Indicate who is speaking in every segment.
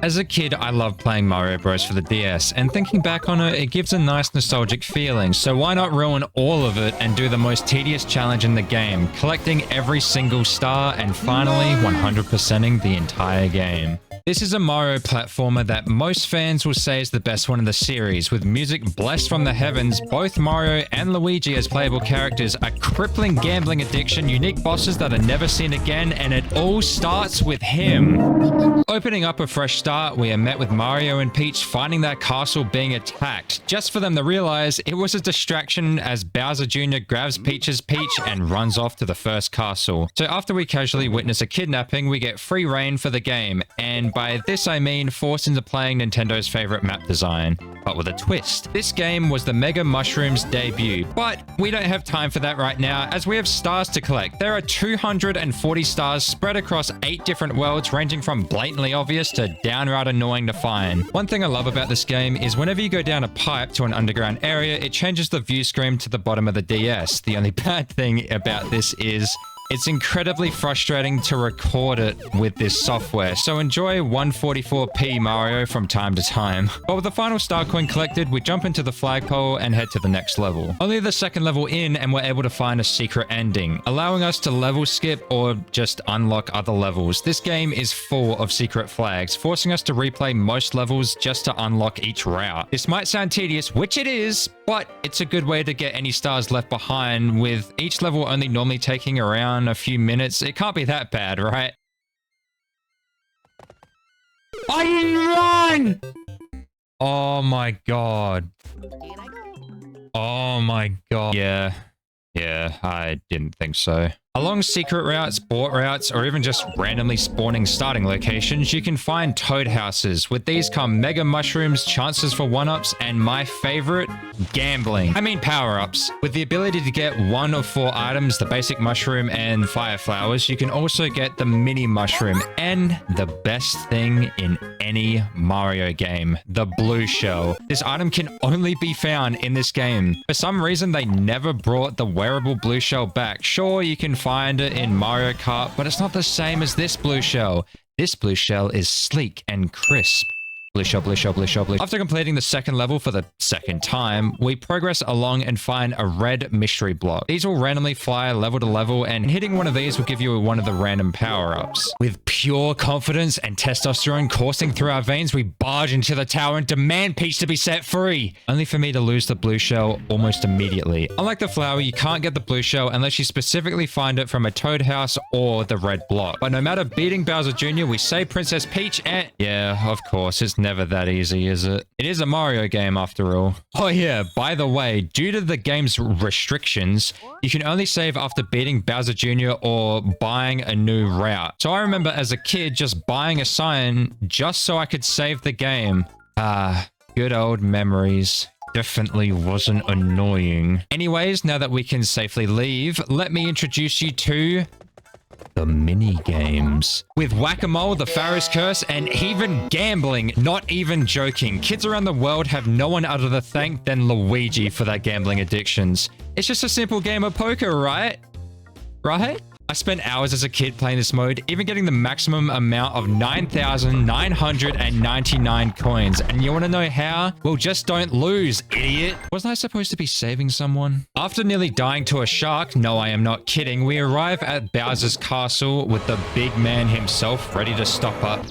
Speaker 1: As a kid, I loved playing Mario Bros. For the DS, and thinking back on it, it gives a nice nostalgic feeling, so why not ruin all of it and do the most tedious challenge in the game, collecting every single star and finally 100%ing the entire game. This is a Mario platformer that most fans will say is the best one in the series, with music blessed from the heavens, both Mario and Luigi as playable characters, a crippling gambling addiction, unique bosses that are never seen again, and it all starts with him. Opening up a fresh start, we are met with Mario and Peach finding their castle being attacked, just for them to realize it was a distraction as Bowser Jr. grabs Peach's peach and runs off to the first castle. So after we casually witness a kidnapping, we get free reign for the game, and by this I mean forced into playing Nintendo's favorite map design, but with a twist. This game was the Mega Mushroom's debut, but we don't have time for that right now as we have stars to collect. There are 240 stars spread across 8 different worlds, ranging from blatantly obvious to downright annoying to find. One thing I love about this game is whenever you go down a pipe to an underground area, it changes the view screen to the bottom of the DS. The only bad thing about this is it's incredibly frustrating to record it with this software, so enjoy 144p Mario from time to time. But with the final star coin collected, we jump into the flagpole and head to the next level. Only the second level in and we're able to find a secret ending, allowing us to level skip or just unlock other levels. This game is full of secret flags, forcing us to replay most levels just to unlock each route. This might sound tedious, which it is, but it's a good way to get any stars left behind, with each level only normally taking around a few minutes. It can't be that bad, right? I run! Oh my god. Oh my god. Yeah, I didn't think so. Along secret routes, bought routes, or even just randomly spawning starting locations, you can find toad houses. With these come mega mushrooms, chances for one-ups, and my favorite, gambling. I mean power-ups. With the ability to get 1 of 4 items, the basic mushroom and fire flowers, you can also get the mini mushroom, and the best thing in any Mario game, the blue shell. This item can only be found in this game. For some reason, they never brought the wearable blue shell back. Sure, you can find it in Mario Kart, but it's not the same as this blue shell. This blue shell is sleek and crisp. Blue shell, blue shell, blue shell, blue. After completing the second level for the second time, we progress along and find a red mystery block. These will randomly fly level to level, and hitting one of these will give you one of the random power-ups. With pure confidence and testosterone coursing through our veins, we barge into the tower and demand Peach to be set free, only for me to lose the blue shell almost immediately. Unlike the flower, you can't get the blue shell unless you specifically find it from a toad house or the red block. But no matter beating Bowser Jr., we save Princess Peach and... yeah, of course, it's never that easy, is it? It is a Mario game after all. Oh yeah, by the way, due to the game's restrictions, you can only save after beating Bowser Jr. or buying a new route. So I remember as a kid just buying a sign just so I could save the game. Ah, good old memories. Definitely wasn't annoying. Anyways, now that we can safely leave, let me introduce you to the mini games. With Whack-A-Mole, the Pharaoh's Curse, and even gambling, not even joking. Kids around the world have no one other to thank than Luigi for their gambling addictions. It's just a simple game of poker, right? Right? I spent hours as a kid playing this mode, even getting the maximum amount of 9,999 coins. And you want to know how? Well, just don't lose, idiot. Wasn't I supposed to be saving someone? After nearly dying to a shark, no, I am not kidding, we arrive at Bowser's castle with the big man himself ready to stop up.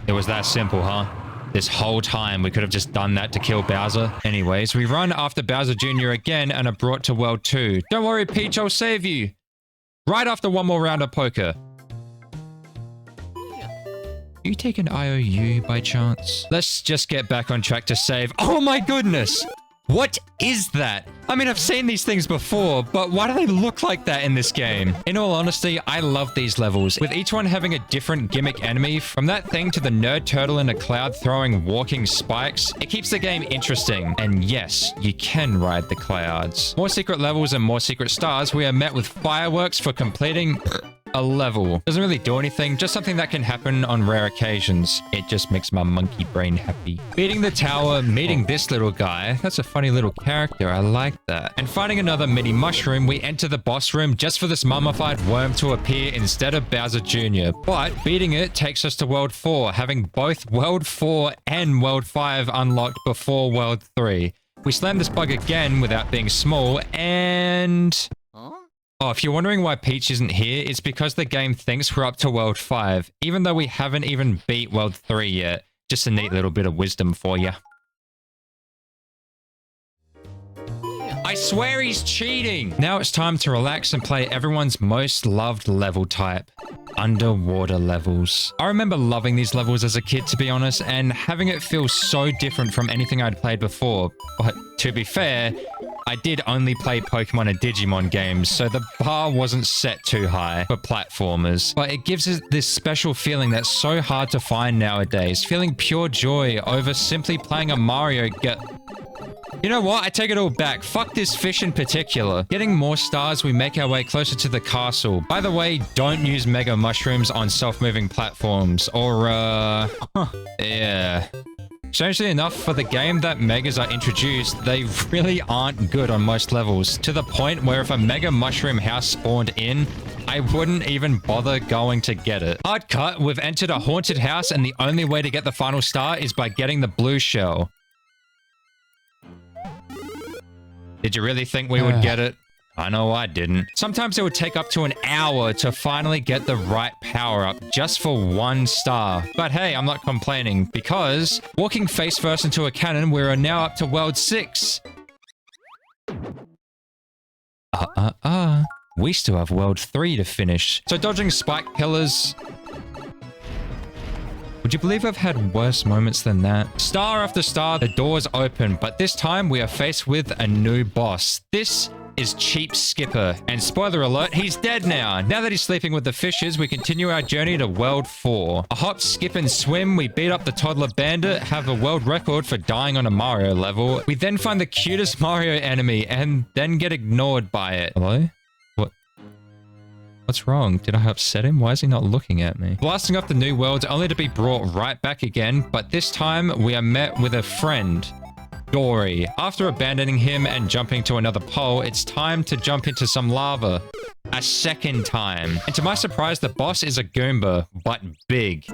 Speaker 1: It was that simple, huh? This whole time, we could have just done that to kill Bowser. Anyways, we run after Bowser Jr. again and are brought to World 2. Don't worry, Peach, I'll save you. Right after one more round of poker. You take an IOU by chance? Let's just get back on track to save. Oh my goodness! What is that? I mean, I've seen these things before, but why do they look like that in this game? In all honesty, I love these levels, with each one having a different gimmick enemy, from that thing to the nerd turtle in a cloud throwing walking spikes. It keeps the game interesting, and yes, you can ride the clouds. More secret levels and more secret stars, we are met with fireworks for completing a level. Doesn't really do anything, just something that can happen on rare occasions. It just makes my monkey brain happy. Beating the tower, meeting this little guy. That's a funny little character. I like that. And finding another mini mushroom, we enter the boss room just for this mummified worm to appear instead of Bowser Jr. But beating it takes us to World 4, having both World 4 and World 5 unlocked before World 3. We slam this bug again without being small, and... Oh, if you're wondering why Peach isn't here, it's because the game thinks we're up to World 5, even though we haven't even beat World 3 yet. Just a neat little bit of wisdom for you. I swear he's cheating! Now it's time to relax and play everyone's most loved level type. Underwater levels. I remember loving these levels as a kid, to be honest, and having it feel so different from anything I'd played before. But to be fair, I did only play Pokemon and Digimon games, so the bar wasn't set too high for platformers. But it gives us this special feeling that's so hard to find nowadays, feeling pure joy over simply playing a Mario game. You know what? I take it all back. Fuck this fish in particular. Getting more stars, we make our way closer to the castle. By the way, don't use Mega Mushrooms on self-moving platforms, or, yeah. Strangely enough, for the game that Megas are introduced, they really aren't good on most levels, to the point where if a Mega Mushroom house spawned in, I wouldn't even bother going to get it. Hard cut, we've entered a haunted house, and the only way to get the final star is by getting the blue shell. Did you really think we would get it? I know I didn't. Sometimes it would take up to an hour to finally get the right power-up just for one star. But hey, I'm not complaining, because walking face first into a cannon, we are now up to World 6. We still have World 3 to finish. So dodging spike pillars... Would you believe I've had worse moments than that? Star after star, the doors open, but this time we are faced with a new boss. This is Cheap Skipper, and spoiler alert, he's dead now. Now that he's sleeping with the fishes, we continue our journey to World 4. A hop, skip, and swim, we beat up the toddler bandit, have a world record for dying on a Mario level. We then find the cutest Mario enemy, and then get ignored by it. Hello? What's wrong? Did I upset him? Why is he not looking at me? Blasting off the new worlds only to be brought right back again, but this time we are met with a friend, Dory. After abandoning him and jumping to another pole, it's time to jump into some lava. A second time. And to my surprise, the boss is a Goomba, but big.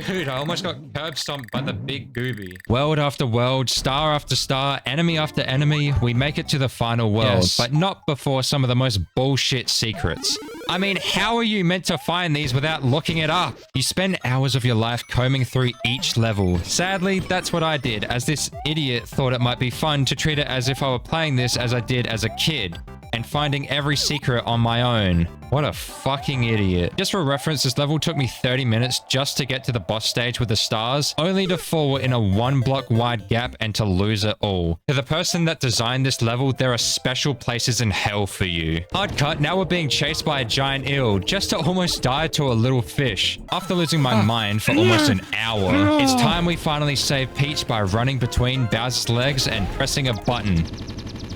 Speaker 1: Dude, I almost got curb stomped by the big gooby. World after world, star after star, enemy after enemy, we make it to the final world, but not before some of the most bullshit secrets. I mean, how are you meant to find these without looking it up? You spend hours of your life combing through each level. Sadly, that's what I did, as this idiot thought it might be fun to treat it as if I were playing this as I did as a kid, and finding every secret on my own. What a fucking idiot. Just for reference, this level took me 30 minutes just to get to the boss stage with the stars, only to fall in a 1 block wide gap and to lose it all. To the person that designed this level, there are special places in hell for you. Hard cut, now we're being chased by a giant eel, just to almost die to a little fish. After losing my mind for almost an hour, it's time we finally save Peach by running between Bowser's legs and pressing a button.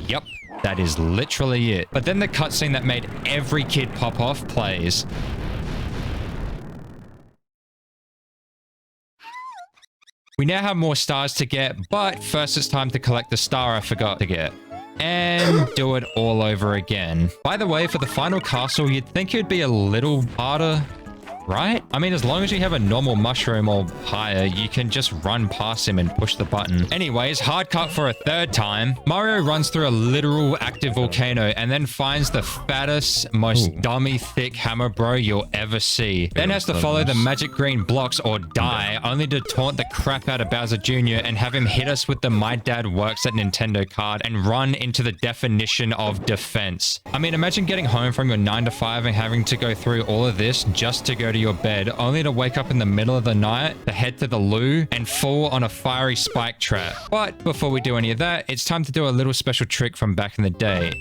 Speaker 1: Yep. That is literally it. But then the cutscene that made every kid pop off plays. We now have more stars to get, but first it's time to collect the star I forgot to get. And do it all over again. By the way, for the final castle, you'd think it'd be a little harder, right? I mean, as long as you have a normal mushroom or higher, you can just run past him and push the button. Anyways, hard cut for a third time. Mario runs through a literal active volcano and then finds the fattest, most dummy thick hammer bro you'll ever see. Then has to follow the magic green blocks or die, only to taunt the crap out of Bowser Jr. and have him hit us with the My Dad Works at Nintendo card and run into the definition of defense. I mean, imagine getting home from your 9 to 5 and having to go through all of this just to go to your bed, only to wake up in the middle of the night to head to the loo and fall on a fiery spike trap. But before we do any of that, it's time to do a little special trick from back in the day.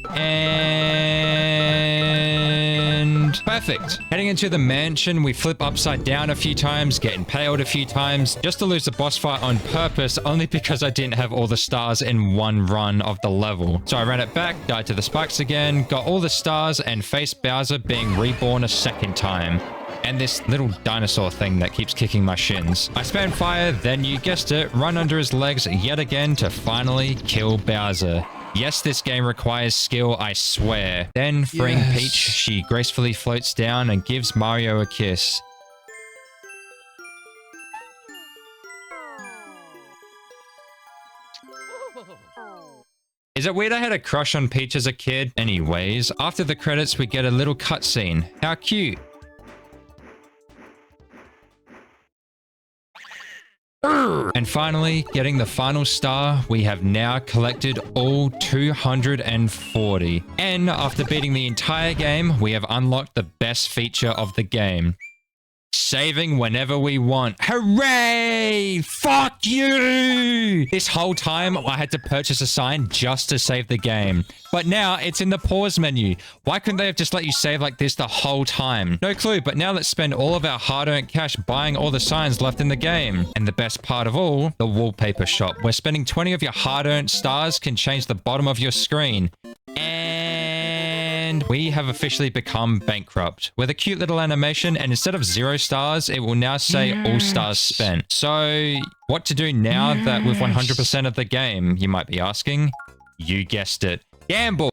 Speaker 1: And Perfect. Heading into the mansion, we flip upside down a few times, get impaled a few times, just to lose the boss fight on purpose, only because I didn't have all the stars in one run of the level. So I ran it back, died to the spikes again, got all the stars, and faced Bowser being reborn a second time. And this little dinosaur thing that keeps kicking my shins. I spam fire, then you guessed it, run under his legs yet again to finally kill Bowser. Yes, this game requires skill, I swear. Then, freeing Peach, she gracefully floats down and gives Mario a kiss. Is it weird I had a crush on Peach as a kid? Anyways, after the credits, we get a little cutscene. How cute. And finally, getting the final star, we have now collected all 240. And after beating the entire game, we have unlocked the best feature of the game. Saving whenever we want. Hooray! Fuck you! This whole time, I had to purchase a sign just to save the game. But now, it's in the pause menu. Why couldn't they have just let you save like this the whole time? No clue, but now let's spend all of our hard-earned cash buying all the signs left in the game. And the best part of all, the wallpaper shop, where spending 20 of your hard-earned stars can change the bottom of your screen. And we have officially become bankrupt with a cute little animation, and instead of 0 stars, it will now say all stars spent. So what to do now that with 100% of the game, you might be asking? You guessed it. Gamble!